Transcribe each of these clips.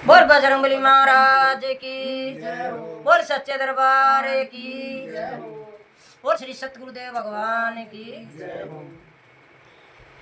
बोल बजरंगबली महाराज की, बोल सच्चे दरबार की, बोल श्री सतगुरुदेव भगवान की।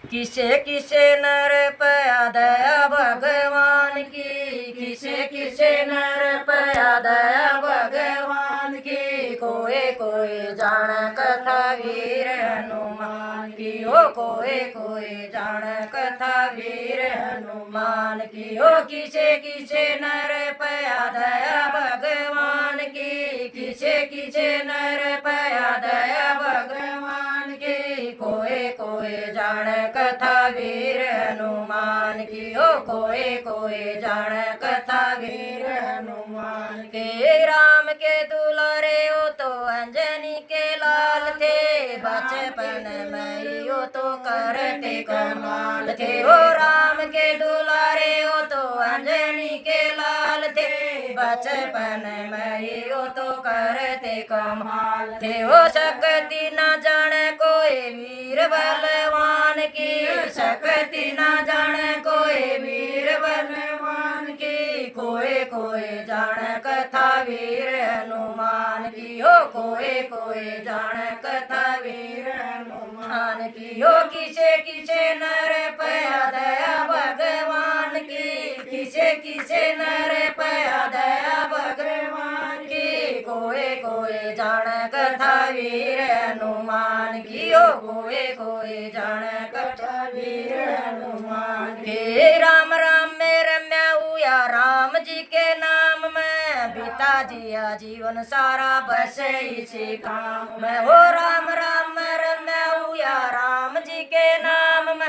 किसे किसे नर पया दया भगवान की, किसे किसे नर पया दया भगवान की। कोई कोई जान कथा वीर हनुमान की, ओ कोई कोई जान कथा वीर हनुमान की। ओ किसे किसे नर पया दया भगवान की, किसे किसे नर पया दया भगवान की। कोई कोई जान कथा वीर हनुमान की, ओ कोई कोई जान कथा वीर हनुमान के। राम के दुलारे ओ तो अंजनी के लाल थे, बचपन में ओ तो करते कमाल थे। ओ राम के दुलारे ओ तो अंजनी के लाल थे, बचपन में ओ तो करते कमाल थे। ओ शक्ति न जाने कोई वीर बलवान की, शक्ति न जाने कोई वीर बलवान की। कोई कोई जान कथा वीर हनुमान की, ओ कोई कोई जान कथा वीर हनुमान की। ओ किसे किसे नर पया दया भगवान की, किसे किसे नर पया दया भगवान की। कोई कोई जान कथा वीर हनुमान की, ओ कोई कोई जान कथा वीर हनुमान की। राम राम में रम्या हुआ राम जी के नाम में, बीता जिया जीवन सारा बस इसी काम में। हो राम राम में रम्या हुआ राम जी के नाम में,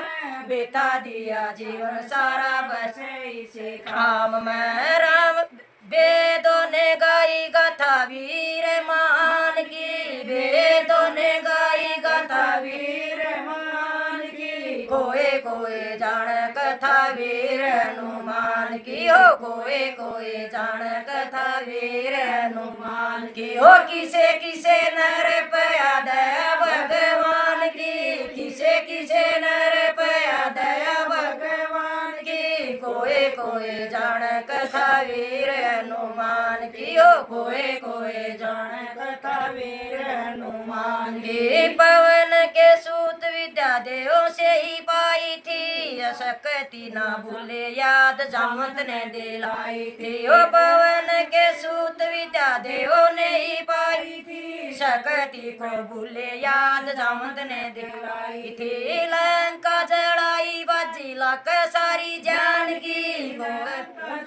बीता दिया जीवन सारा बस इसी काम में। राम वेदों ने गाई गाथा वीर मान की, वेदों ने गाई गाथा वीर मान की। कोई कोई जान कथा वीर हनुमान की, हो कोई कोई जान कथा वीर हनुमान की। हो किसे किसे नर पया दया भगवान की, किसे किसे नर पया दया भगवान की। कोई कोई जान कथा वीर हनुमान की, हो कोई कोई जान कथा वीर हनुमान की। पवन के सूत विद्या देव से ही पाई थी, शक्ति ना भूले याद जामवंत ने दिलाई थी। ओ पवन के सूत विद्या देव ने ही पाई थी, शक्ति को भूले याद जामवंत ने दिलाई थी। लंका जड़ाई बाजी लाख सारी जान की,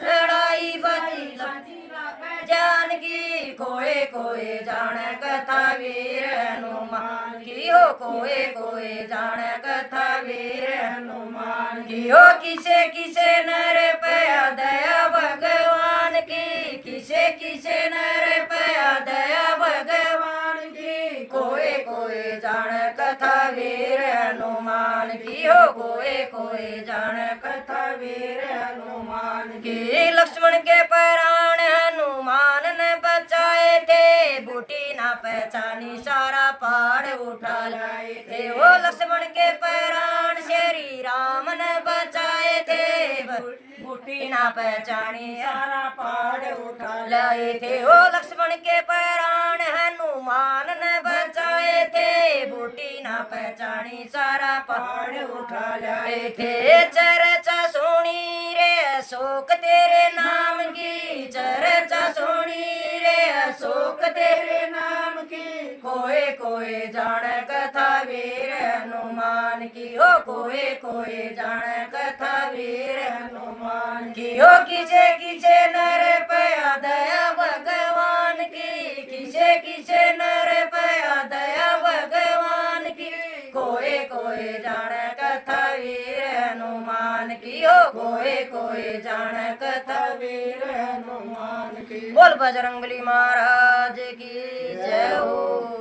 जड़ाई बाजी जान की। कोई कोई जान कथा वीर हनुमान की, हो कोई कोई जान कथा वीर हनुमान की। हो किसे किसे नर पया दया भगवान की, किसे किसे नर पया दया भगवान की। कोई कोई जान कथा वीर हनुमान की, हो कोई कोई जान कथा वीर हनुमान की। लक्ष्मण के प्राण हनुमान ने बचाए थे, बूटी ना पहचानी सारा पहाड़ उठा लाए थे। वो लक्ष्मण के प्राण श्री राम ने बचाए थे, बूटी ना पहचानी सारा पहाड़ उठा लाए थे। वो लक्ष्मण के प्राण हनुमान ने बचाए थे, बूटी ना पहचानी सारा पहाड़ उठा लाए थे। चर्चा सुनी रे अशोक तेरे नाम की, चर्चा सुनी रे अशोक तेरे नाम की। कोई कोई जान कथा वीर हनुमान की, हो कोई कोई जान कथा वीर हनुमान की। हो किसे किसे नर पया दया भगवान की, किसे किसे नर पया दया भगवान की। कोई कोई जान कथा वीर हनुमान की, हो कोई कोई जान कथा वीर हनुमान की। बोल बजरंगबली महाराज की जय हो।